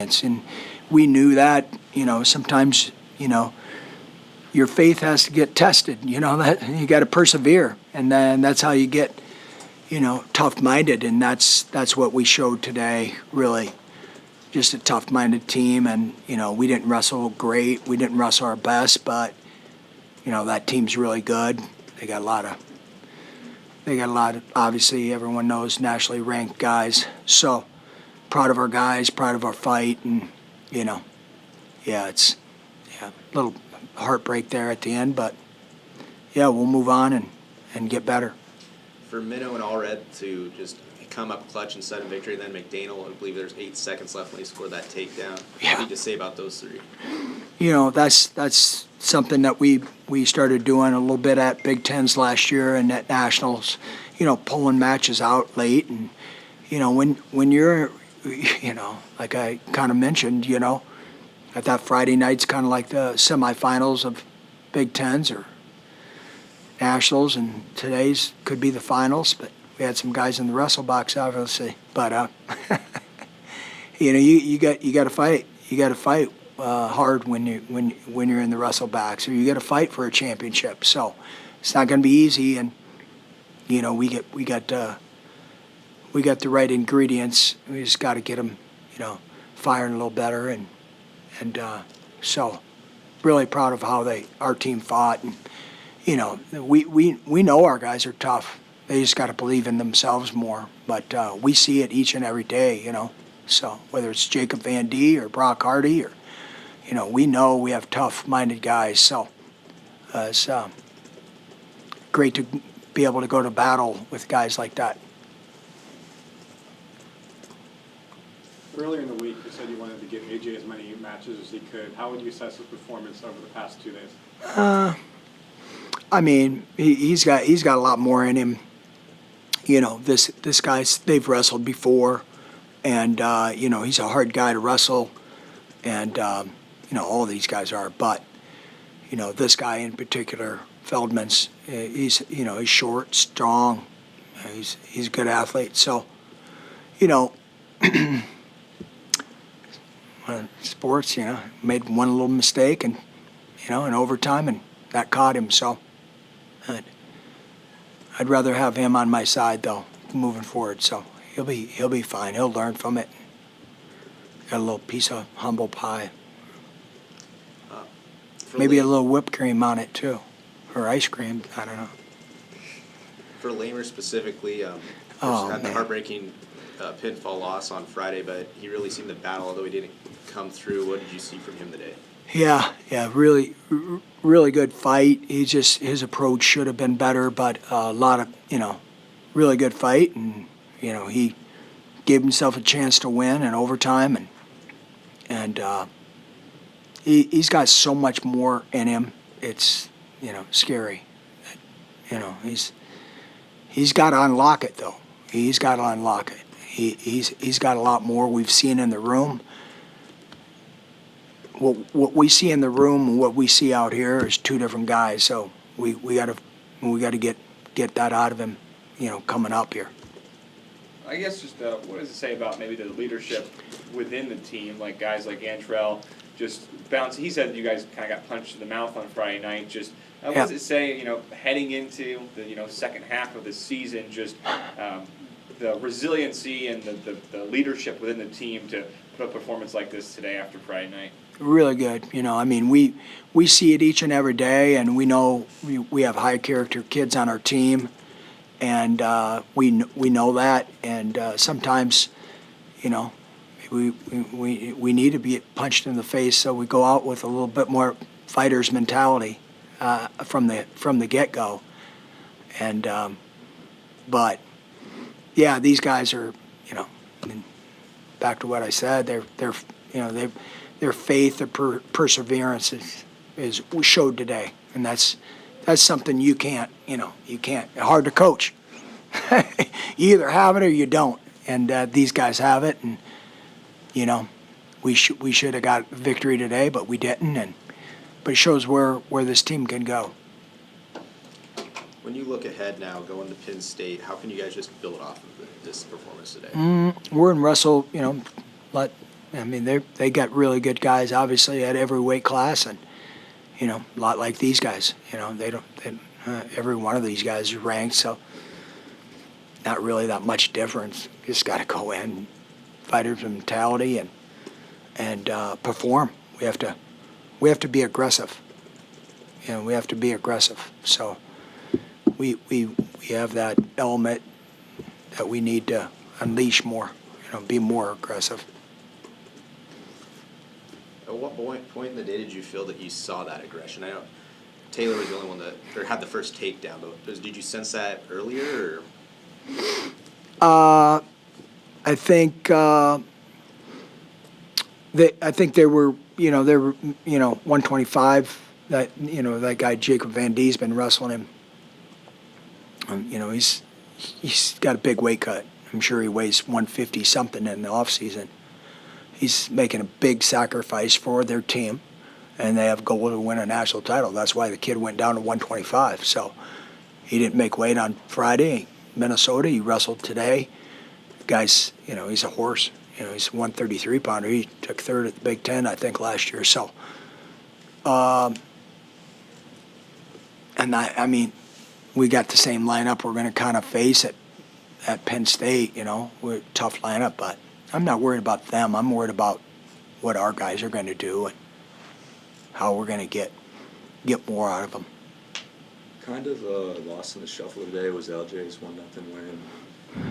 ingredients, and we knew that. Sometimes your faith has to get tested. That you got to persevere, and then that's how you get tough-minded, and that's what we showed today. Really, just a tough-minded team, and we didn't wrestle great, we didn't wrestle our best, but that team's really good. They got a lot of, obviously, everyone knows, nationally ranked guys. So proud of our guys, proud of our fight, and it's a little heartbreak there at the end, but we'll move on and get better. For Minnow and Allred to just come up clutch and sudden victory, and then McDaniel, I believe there's 8 seconds left when he scored that takedown. What do you need to say about those three? That's something that we started doing a little bit at Big Tens last year and at Nationals, pulling matches out late. And, when you're, like I kind of mentioned, at that Friday night's kind of like the semifinals of Big Tens or Nationals, and today's could be the finals, but we had some guys in the wrestle box, obviously. But you got to fight. You got to fight hard when you're in the wrestle box, or you got to fight for a championship. So it's not going to be easy, and we got the right ingredients. We just got to get them, firing a little better, and so really proud of how our team fought. And we know our guys are tough. They just got to believe in themselves more. But we see it each and every day, So whether it's Jacob Van D or Brock Hardy, or we know we have tough-minded guys. So it's great to be able to go to battle with guys like that. Earlier in the week, you said you wanted to give AJ as many matches as he could. How would you assess his performance over the past 2 days? I mean, he's got a lot more in him. This guy's, they've wrestled before, and he's a hard guy to wrestle, and all these guys are. But this guy in particular, Feldman's, he's short, strong, he's a good athlete. So sports, made one little mistake, and in overtime, and that caught him. So I'd rather have him on my side, though, moving forward. So he'll be fine. He'll learn from it. Got a little piece of humble pie. Maybe a little whipped cream on it too, or ice cream. I don't know. For Lamer specifically, had the heartbreaking pinfall loss on Friday, but he really seemed to battle, although he didn't come through. What did you see from him today? Yeah, really good fight. His approach should have been better, but a lot of, really good fight, and, he gave himself a chance to win in overtime, and he's got so much more in him. It's, scary. He's got to unlock it, though. He's got to unlock it. He's got a lot more we've seen in the room. What we see in the room and what we see out here is two different guys. So we got to get that out of him, coming up here. I guess just what does it say about maybe the leadership within the team, like guys like Antrell just bounce? He said you guys kind of got punched in the mouth on Friday night. Just what does it say, heading into the second half of the season? Just the resiliency and the leadership within the team to put a performance like this today after Friday night. Really good. We see it each and every day, and we know we have high character kids on our team, and we know that. And sometimes, we need to be punched in the face, so we go out with a little bit more fighter's mentality from the get-go. And but yeah, these guys are, back to what I said, their faith, their perseverance is showed today, and that's something you can't. Hard to coach. You either have it or you don't, and these guys have it, and we should have got victory today, but we didn't, but it shows where this team can go. When you look ahead now, going to Penn State, how can you guys just build off of this performance today? We're in wrestle, I mean, they got really good guys, obviously, at every weight class, and a lot like these guys. Every one of these guys is ranked, so not really that much difference. Just got to go in, fighter's mentality, and perform. We have to be aggressive. We have to be aggressive. So we have that element that we need to unleash more. Be more aggressive. At what point in the day did you feel that you saw that aggression? I know Taylor was the only one that had the first takedown, but did you sense that earlier? I think they were 125. That guy Jacob Van Die's been wrestling him. He's got a big weight cut. I'm sure he weighs 150 something in the off season. He's making a big sacrifice for their team, and they have goal to win a national title. That's why the kid went down to 125. So he didn't make weight on Friday, Minnesota. He wrestled today. Guy's, he's a horse. He's a 133 pounder. He took third at the Big Ten, I think, last year. So, and I mean, we got the same lineup we're going to kind of face at Penn State. We're a tough lineup, but I'm not worried about them. I'm worried about what our guys are going to do and how we're going to get more out of them. Kind of lost in the shuffle today was LJ's 1-0 win.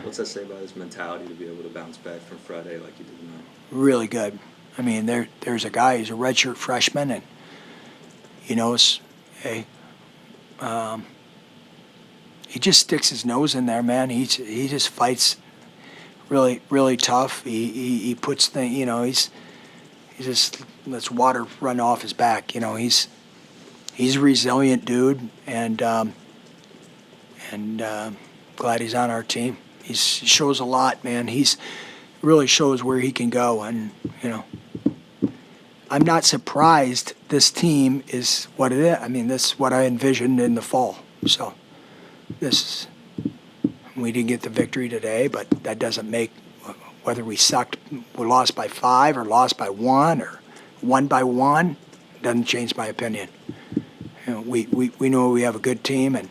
What's that say about his mentality to be able to bounce back from Friday like he did tonight? Really good. I mean, there's a guy, he's a redshirt freshman, and he knows, hey, he just sticks his nose in there, man. He just fights really, really tough. He puts he just lets water run off his back. He's a resilient dude, and glad he's on our team. He shows a lot, man. He's really shows where he can go, and I'm not surprised this team is what it is. I mean, this is what I envisioned in the fall. So we didn't get the victory today, but that doesn't make whether we lost by 5 or lost by 1 or won by 1, doesn't change my opinion. We know we have a good team, and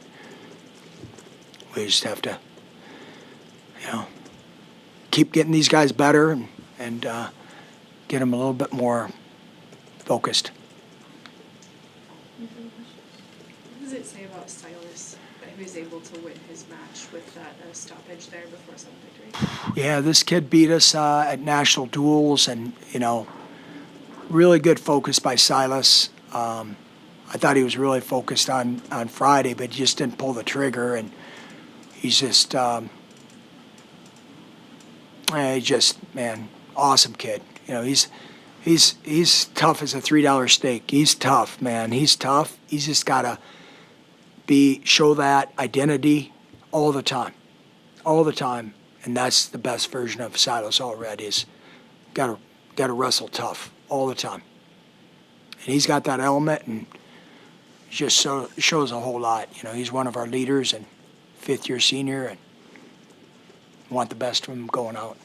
we just have to keep getting these guys better and get them a little bit more focused. What does it say about Silas that he was able to win his match with that stoppage there before some victory? Yeah, this kid beat us at national duels, and really good focus by Silas. I thought he was really focused on Friday, but he just didn't pull the trigger, and he's just awesome kid. He's tough as a $3 steak. He's tough, man. He's tough. He's just gotta show that identity all the time, and that's the best version of Silas already. Is gotta wrestle tough all the time, and he's got that element, and just shows a whole lot. He's one of our leaders and 5th-year senior, and want the best from him going out.